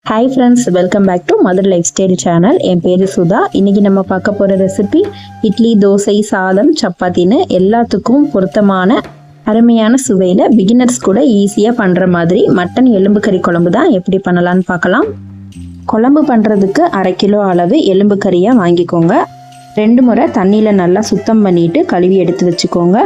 Hi friends, welcome back to mother lifestyle channel. என் பேர் சுதா. இன்றைக்கி நம்ம பார்க்க போகிற ரெசிபி இட்லி, தோசை, சாதம், சப்பாத்தின்னு எல்லாத்துக்கும் பொருத்தமான அருமையான சுவையில் பிகினர்ஸ் கூட ஈஸியாக பண்ணுற மாதிரி மட்டன் எலும்பு கறி குழம்பு தான் எப்படி பண்ணலான்னு பார்க்கலாம். குழம்பு பண்ணுறதுக்கு 1/2 கிலோ அளவு எலும்பு கறியாக வாங்கிக்கோங்க. 2 முறை தண்ணியில் நல்லா சுத்தம் பண்ணிவிட்டு கழுவி எடுத்து வச்சுக்கோங்க.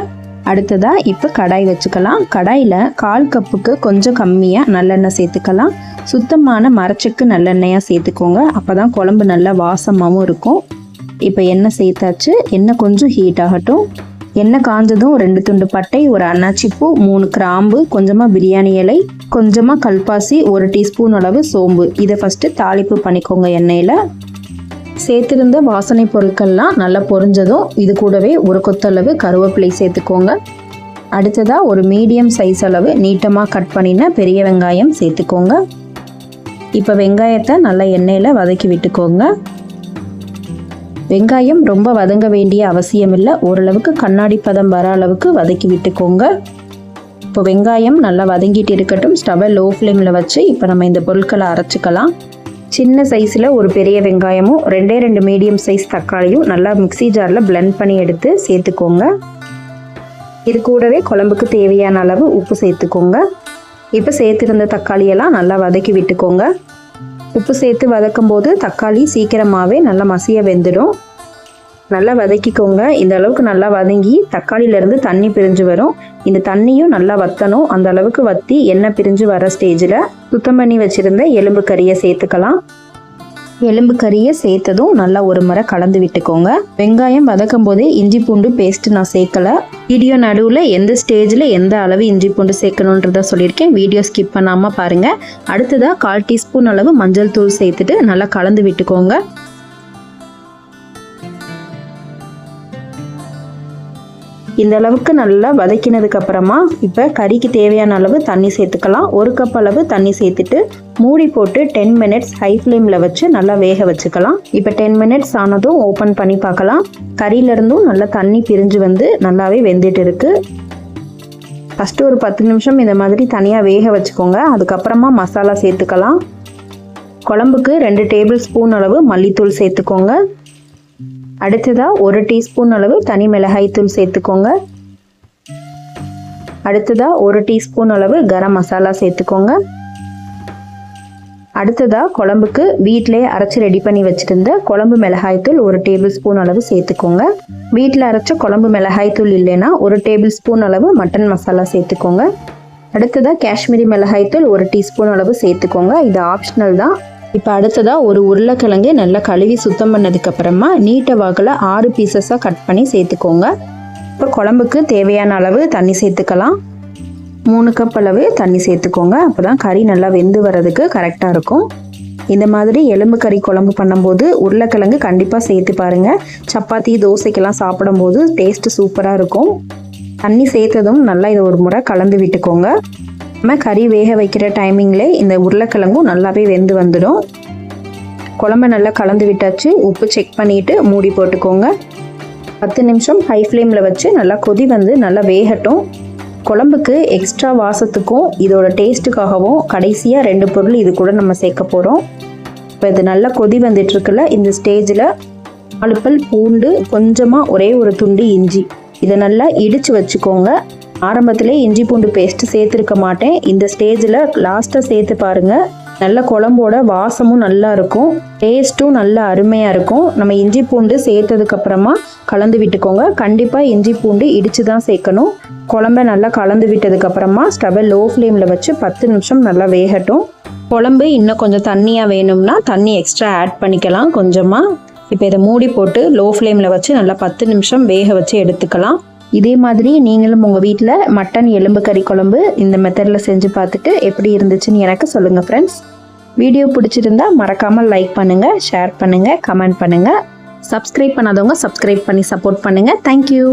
அடுத்ததாக இப்போ கடாய் வச்சுக்கலாம். கடாயில் 1/4 கப்புக்கு கொஞ்சம் கம்மியாக நல்லெண்ணெய் சேர்த்துக்கலாம். சுத்தமான மரச்செக்கு நல்லெண்ணெயாக சேர்த்துக்கோங்க. அப்போ தான் குழம்பு நல்லா வாசமாகவும் இருக்கும். இப்போ எண்ணெய் சேர்த்தாச்சு. எண்ணெய் கொஞ்சம் ஹீட் ஆகட்டும். எண்ணெய் காஞ்சதும் 2 துண்டு பட்டை, ஒரு அன்னாச்சிப்பூ, 3 கிராம்பு, கொஞ்சமாக பிரியாணி இலை, கொஞ்சமாக கல்பாசி, 1 டீஸ்பூன் அளவு சோம்பு, இதை ஃபஸ்ட்டு தாளிப்பு பண்ணிக்கோங்க. எண்ணெயில் சேர்த்துருந்த வாசனை பொருட்கள்லாம் நல்லா பொரிஞ்சதும் இது கூடவே ஒரு கொத்தளவு கருவேப்பிலை சேர்த்துக்கோங்க. அடுத்ததாக ஒரு மீடியம் சைஸ் அளவு நீட்டமாக கட் பண்ணின பெரிய வெங்காயம் சேர்த்துக்கோங்க. இப்போ வெங்காயத்தை நல்லா எண்ணெயில் வதக்கி விட்டுக்கோங்க. வெங்காயம் ரொம்ப வதங்க வேண்டிய அவசியம் இல்லை. ஓரளவுக்கு கண்ணாடி பதம் வர அளவுக்கு வதக்கி விட்டுக்கோங்க. இப்போ வெங்காயம் நல்லா வதங்கிட்டு இருக்கட்டும். ஸ்டவ்வை லோ ஃப்ளேமில் வச்சு இப்போ நம்ம இந்த பொருட்களை அரைச்சிக்கலாம். சின்ன சைஸில் ஒரு பெரிய வெங்காயமும் 2 மீடியம் சைஸ் தக்காளியும் நல்லா மிக்ஸி ஜாரில் பிளெண்ட் பண்ணி எடுத்து சேர்த்துக்கோங்க. இது கூடவே குழம்புக்கு தேவையான அளவு உப்பு சேர்த்துக்கோங்க. இப்போ சேர்த்துருந்த தக்காளியெல்லாம் நல்லா வதக்கி விட்டுக்கோங்க. உப்பு சேர்த்து வதக்கும் போது தக்காளி சீக்கிரமாகவே நல்லா மசிய வெந்துடும். நல்லா வதக்கிக்கோங்க. இந்த அளவுக்கு நல்லா வதங்கி தக்காளியிலேருந்து தண்ணி பிரிஞ்சு வரும். இந்த தண்ணியும் நல்லா வற்றணும். அந்த அளவுக்கு வற்றி எண்ணெய் பிரிஞ்சு வர ஸ்டேஜில் சுத்தம் பண்ணி வச்சுருந்த எலும்பு கறியை சேர்த்துக்கலாம். எலும்பு கறியை சேர்த்ததும் நல்லா ஒரு முறை கலந்து விட்டுக்கோங்க. வெங்காயம் வதக்கும் போதே இஞ்சி பூண்டு பேஸ்ட்டு நான் சேர்க்கலை. வீடியோ நடுவில் எந்த ஸ்டேஜில் எந்த அளவு இஞ்சி பூண்டு சேர்க்கணுன்றத சொல்லியிருக்கேன். வீடியோ ஸ்கிப் பண்ணாமல் பாருங்கள். அடுத்ததாக 1/4 டீஸ்பூன் அளவு மஞ்சள் தூள் சேர்த்துட்டு நல்லா கலந்து விட்டுக்கோங்க. இந்த அளவுக்கு நல்லா வதக்கினதுக்கு அப்புறமா இப்போ கறிக்கு தேவையான அளவு தண்ணி சேர்த்துக்கலாம். 1 கப் அளவு தண்ணி சேர்த்துட்டு மூடி போட்டு 10 மினிட்ஸ் ஹை ஃப்ளேமில் வச்சு நல்லா வேக வச்சுக்கலாம். இப்போ 10 மினிட்ஸ் ஆனதும் ஓப்பன் பண்ணி பார்க்கலாம். கறியிலேருந்தும் நல்லா தண்ணி பிரிஞ்சு வந்து நல்லாவே வெந்துட்டு இருக்கு. ஃபஸ்ட்டு ஒரு 10 நிமிஷம் இந்த மாதிரி தனியாக வேக வச்சுக்கோங்க. அதுக்கப்புறமா மசாலா சேர்த்துக்கலாம். குழம்புக்கு 2 டேபிள் ஸ்பூன் அளவு மல்லித்தூள் சேர்த்துக்கோங்க. அடுத்ததாக 1 டீஸ்பூன் அளவு தனி மிளகாய் தூள் சேர்த்துக்கோங்க. அடுத்ததாக 1 டீஸ்பூன் அளவு கரம் மசாலா சேர்த்துக்கோங்க. அடுத்ததாக குழம்புக்கு வீட்டிலே அரைச்சி ரெடி பண்ணி வச்சுருந்த குழம்பு மிளகாய் தூள் 1 டேபிள் ஸ்பூன் அளவு சேர்த்துக்கோங்க. வீட்டில் அரைச்ச குழம்பு மிளகாய் தூள் இல்லைன்னா 1 டேபிள் ஸ்பூன் அளவு மட்டன் மசாலா சேர்த்துக்கோங்க. அடுத்ததாக காஷ்மீரி மிளகாய் தூள் 1 டீஸ்பூன் அளவு சேர்த்துக்கோங்க. இது ஆப்ஷனல் தான். இப்போ அடுத்ததாக ஒரு உருளைக்கிழங்கு நல்லா கழுவி சுத்தம் பண்ணதுக்கப்புறமா நீட்ட வாக்கில் 6 பீசஸாக கட் பண்ணி சேர்த்துக்கோங்க. இப்போ குழம்புக்கு தேவையான அளவு தண்ணி சேர்த்துக்கலாம். 3 கப் அளவு தண்ணி சேர்த்துக்கோங்க. அப்போ தான் கறி நல்லா வெந்து வர்றதுக்கு கரெக்டாக இருக்கும். இந்த மாதிரி எலும்பு கறி குழம்பு பண்ணும்போது உருளைக்கிழங்கு கண்டிப்பாக சேர்த்து பாருங்கள். சப்பாத்தி, தோசைக்கெல்லாம் சாப்பிடும்போது டேஸ்ட்டு சூப்பராக இருக்கும். தண்ணி சேர்த்ததும் நல்லா இதை ஒரு முறை கலந்து விட்டுக்கோங்க. நம்ம கறி வேக வைக்கிற டைமிங்கில் இந்த உருளைக்கிழங்கும் நல்லாவே வெந்து வந்துடும். குழம்பை நல்லா கலந்து விட்டாச்சு. உப்பு செக் பண்ணிவிட்டு மூடி போட்டுக்கோங்க. 10 நிமிஷம் ஹை ஃப்ளேமில் வச்சு நல்லா கொதி வந்து நல்லா வேகட்டும். குழம்புக்கு எக்ஸ்ட்ரா வாசத்துக்கும் இதோட டேஸ்ட்டுக்காகவும் கடைசியாக 2 பொருள் இது கூட நம்ம சேர்க்க போகிறோம். இப்போ இது நல்லா கொதி வந்துட்டுருக்குல்ல, இந்த ஸ்டேஜில் 4 பல் பூண்டு, கொஞ்சமாக ஒரே ஒரு துண்டு இஞ்சி, இதை நல்லா இடித்து வச்சுக்கோங்க. ஆரம்பத்திலே இஞ்சி பூண்டு பேஸ்ட்டு சேர்த்துருக்க மாட்டேன். இந்த ஸ்டேஜில் லாஸ்ட்டாக சேர்த்து பாருங்கள். நல்ல குழம்போட வாசமும் நல்லா இருக்கும், டேஸ்ட்டும் நல்லா அருமையாக இருக்கும். நம்ம இஞ்சி பூண்டு சேர்த்ததுக்கப்புறமா கலந்து விட்டுக்கோங்க. கண்டிப்பாக இஞ்சி பூண்டு இடித்து தான் சேர்க்கணும். குழம்பை நல்லா கலந்து விட்டதுக்கப்புறமா ஸ்டவ்வை லோ ஃப்ளேமில் வச்சு 10 நிமிஷம் நல்லா வேகட்டும். குழம்பு இன்னும் கொஞ்சம் தண்ணியாக வேணும்னா தண்ணி எக்ஸ்ட்ரா ஆட் பண்ணிக்கலாம் கொஞ்சமாக. இப்போ இதை மூடி போட்டு லோ ஃப்ளேமில் வச்சு நல்லா 10 நிமிஷம் வேக வச்சு எடுத்துக்கலாம். இதே மாதிரி நீங்களும் உங்கள் வீட்டில் மட்டன் எலும்பு கறி குழம்பு இந்த மெத்தடில் செஞ்சு பார்த்துட்டு எப்படி இருந்துச்சுன்னு எனக்கு சொல்லுங்கள் ஃப்ரெண்ட்ஸ். வீடியோ பிடிச்சிருந்தா மறக்காமல் லைக் பண்ணுங்கள், ஷேர் பண்ணுங்கள், கமெண்ட் பண்ணுங்கள். சப்ஸ்கிரைப் பண்ணாதவங்க சப்ஸ்கிரைப் பண்ணி சப்போர்ட் பண்ணுங்கள். தேங்க்யூ.